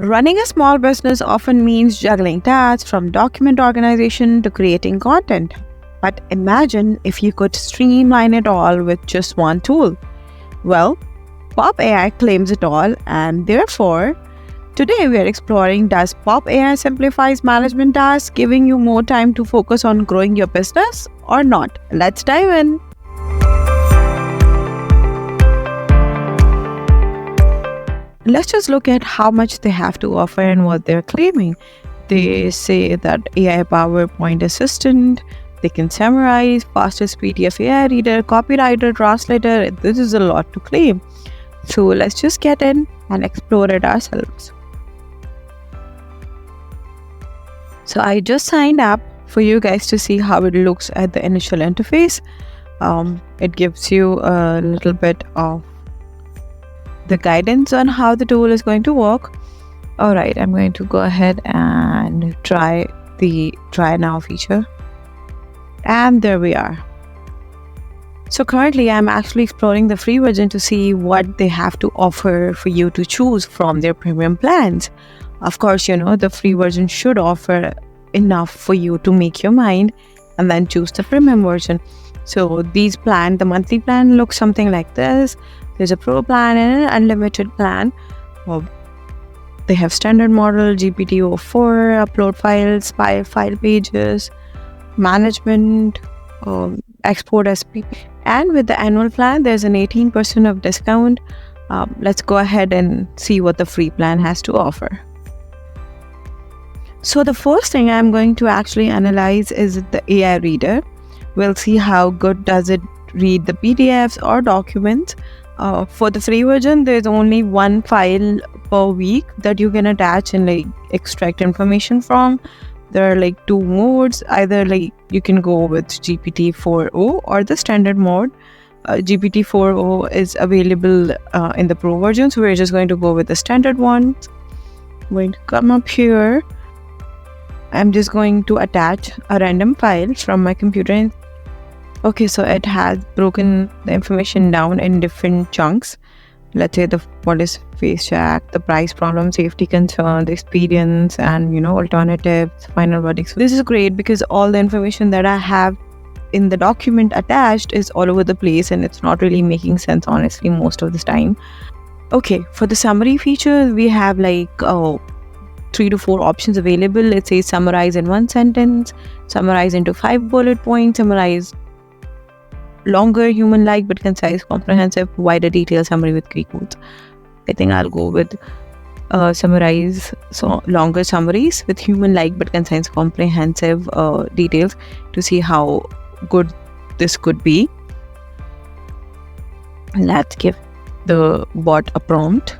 Running a small business often means juggling tasks from document organization to creating content. But imagine if you could streamline it all with just one tool. Well, PopAI claims it all, and therefore, today we are exploring, does PopAI simplifies management tasks, giving you more time to focus on growing your business or not? Let's dive in. Let's just look at how much they have to offer and what they're claiming. They say that AI PowerPoint assistant, they can summarize, fastest PDF AI reader, copywriter, translator. This is a lot to claim. So let's just get in and explore it ourselves. So I just signed up for you guys to see how it looks at the initial interface. It gives you a little bit of the guidance on how the tool is going to work. All right, I'm going to go ahead and try the try now feature. And there we are. So currently I'm actually exploring the free version to see what they have to offer for you to choose from their premium plans. Of course, the free version should offer enough for you to make your mind and then choose the premium version. So these plans, the monthly plan looks something like this. There's a pro plan and an unlimited plan. They have standard model, GPT-04, upload files, file pages, management, export SP. And with the annual plan, there's an 18% of discount. Let's go ahead and see what the free plan has to offer. So the first thing I'm going to actually analyze is the AI reader. We'll see how good does it read the PDFs or documents. For the free version, there's only one file per week that you can attach and extract information from. There are two modes. Either you can go with GPT-4o or the standard mode. GPT-4o is available in the pro version, so we're just going to go with the standard one. I'm going to come up here. I'm just going to attach a random file from my computer. Okay, so it has broken the information down in different chunks. Let's say what is face check, the price problem, safety concern, the experience, and alternatives, final verdict. So this is great because all the information that I have in the document attached is all over the place and it's not really making sense, honestly, most of the time. Okay, for the summary feature, we have 3 to 4 options available. Let's say summarize in 1 sentence, summarize into 5 bullet points, summarize longer, human-like but concise, comprehensive, wider detailed summary with keywords. I think I'll go with summarize, so longer summaries with human-like but concise, comprehensive details to see how good this could be. Let's give the bot a prompt.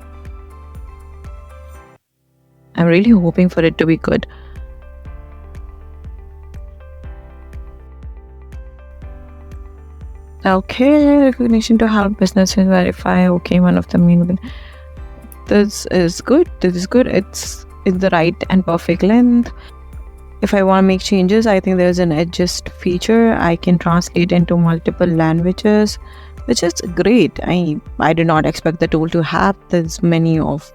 I'm really hoping for it to be good. Okay, recognition to help businesses verify. Okay, one of the main. This is good. It's the right and perfect length. If I want to make changes, I think there's an adjust feature. I can translate into multiple languages, which is great. I did not expect the tool to have this many of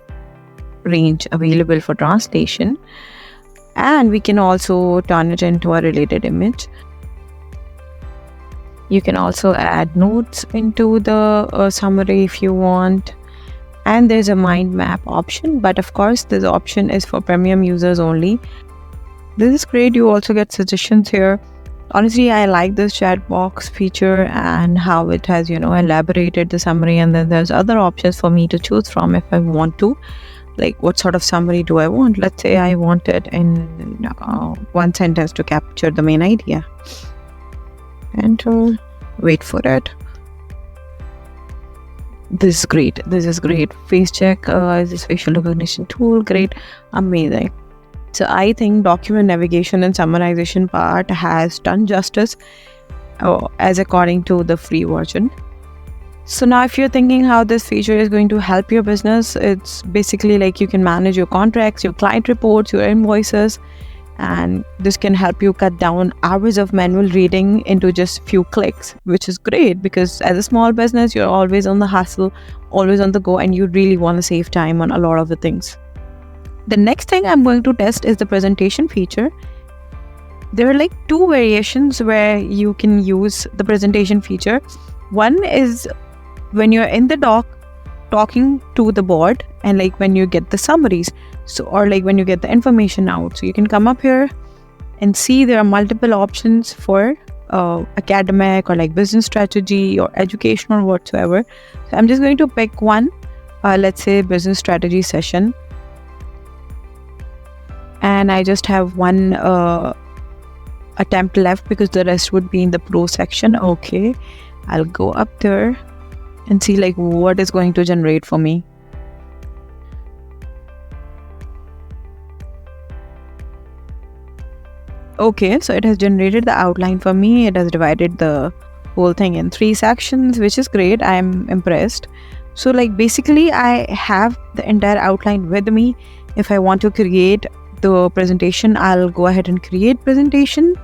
range available for translation. And we can also turn it into a related image. You can also add notes into the summary if you want. And there's a mind map option, but of course this option is for premium users only. This is great. You also get suggestions here. Honestly, I like this chat box feature and how it has elaborated the summary, and then there's other options for me to choose from if I want to. What sort of summary do I want? Let's say I want it in 1 sentence to capture the main idea. Enter, wait for it. This is great. Face check is this facial recognition tool. Great, amazing. So I think document navigation and summarization part has done justice as according to the free version. So now if you're thinking how this feature is going to help your business, it's basically you can manage your contracts, your client reports, your invoices, and this can help you cut down hours of manual reading into just few clicks, which is great because as a small business, you're always on the hustle, always on the go, and you really want to save time on a lot of the things. The next thing I'm going to test is the presentation feature. There are like two variations where you can use the presentation feature. One is when you're in the doc talking to the board, and like when you get the summaries, or like when you get the information out. So you can come up here and see there are multiple options for academic or like business strategy or education or whatsoever. So I'm just going to pick one, let's say business strategy session, and I just have one attempt left because the rest would be in the pro section. Okay, I'll go up there and see like what is going to generate for me. Okay, so it has generated the outline for me. It has divided the whole thing in 3 sections, which is great. I'm impressed. So like basically I have the entire outline with me. If I want to create the presentation, I'll go ahead and create presentation.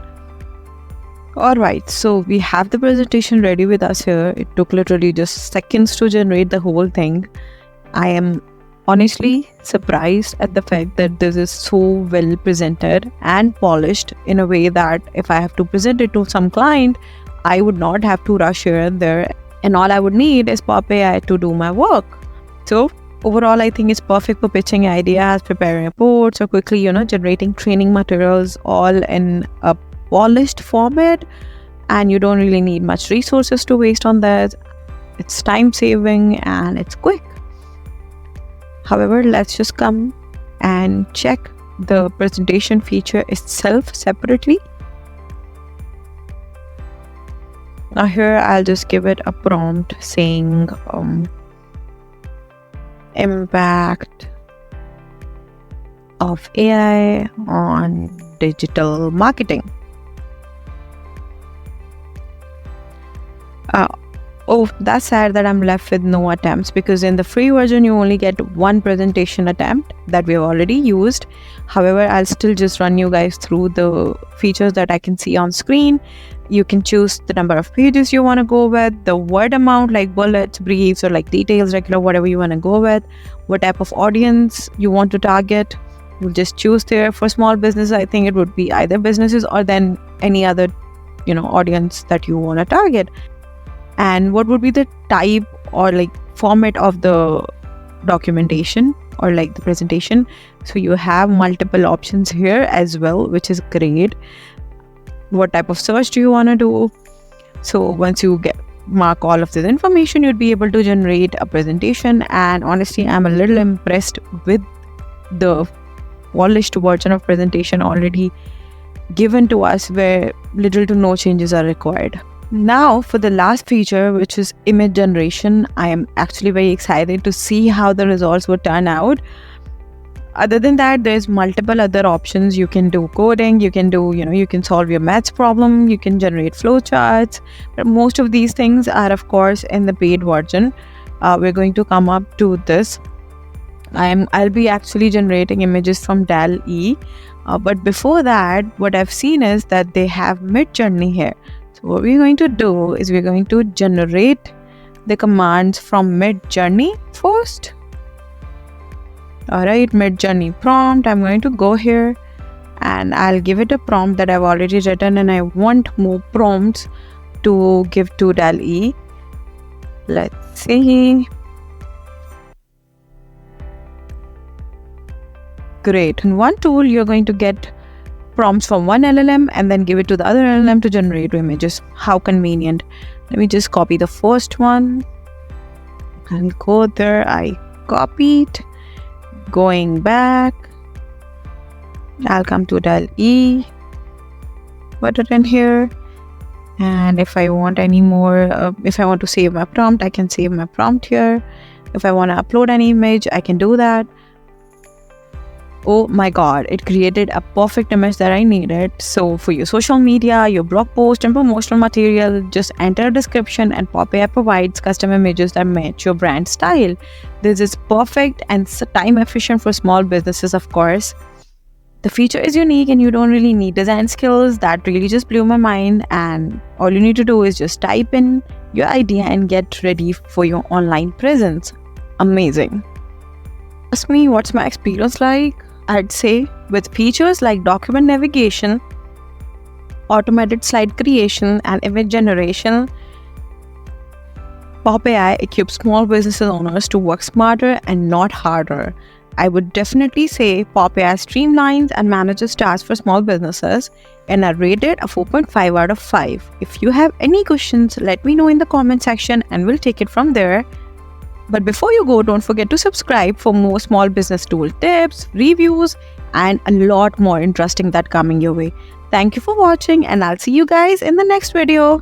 Alright, so we have the presentation ready with us here. It took literally just seconds to generate the whole thing. I am honestly surprised at the fact that this is so well presented and polished in a way that if I have to present it to some client, I would not have to rush here and there, and all I would need is PopAI to do my work. So overall, I think it's perfect for pitching ideas, preparing reports, or quickly, generating training materials all in a polished format, and you don't really need much resources to waste on that. It's time saving and it's quick. However, let's just come and check the presentation feature itself separately. Now here I'll just give it a prompt saying impact of AI on digital marketing. Oh, that's sad that I'm left with no attempts, because in the free version you only get one presentation attempt that we've already used. However, I'll still just run you guys through the features that I can see on screen. You can choose the number of pages you want to go with, the word amount like bullets, briefs, or like details, regular, whatever you want to go with, what type of audience you want to target. You'll just choose there. For small business, I think it would be either businesses or then any other audience that you want to target. And what would be the type or like format of the documentation or like the presentation. So you have multiple options here as well, which is great. What type of search do you want to do? So once you mark all of this information, you'd be able to generate a presentation. And honestly, I'm a little impressed with the polished version of presentation already given to us, where little to no changes are required. Now for the last feature, which is image generation, I am actually very excited to see how the results would turn out. Other than that, there's multiple other options. You can do coding, you can do, you can solve your maths problem, you can generate flowcharts. But most of these things are, of course, in the paid version. We're going to come up to this. I'll be actually generating images from DALL-E. But before that, what I've seen is that they have Mid-Journey here. So what we're going to do is we're going to generate the commands from Mid-Journey first. Alright, Mid-Journey prompt. I'm going to go here and I'll give it a prompt that I've already written, and I want more prompts to give to DALL-E. Let's see. Great. In one tool, you're going to get prompts from one LLM and then give it to the other LLM to generate images. How convenient. Let me just copy the first one and go there. I copied. Going back, I'll come to DALL-E, put it in here, and if I want any more, if I want to save my prompt, I can save my prompt here. If I want to upload an image, I can do that. Oh my god, it created a perfect image that I needed. So for your social media, your blog post and promotional material, just enter a description and PopAI provides custom images that match your brand style. This is perfect and time efficient for small businesses, of course. The feature is unique and you don't really need design skills. That really just blew my mind, and all you need to do is just type in your idea and get ready for your online presence. Amazing. Ask me what's my experience like. I'd say with features like document navigation, automated slide creation, and image generation, PopAI equips small business owners to work smarter and not harder. I would definitely say PopAI streamlines and manages tasks for small businesses, and I rate it a 4.5 out of 5. If you have any questions, let me know in the comment section and we'll take it from there. But before you go, don't forget to subscribe for more small business tool tips, reviews, and a lot more interesting that coming your way. Thank you for watching, and I'll see you guys in the next video.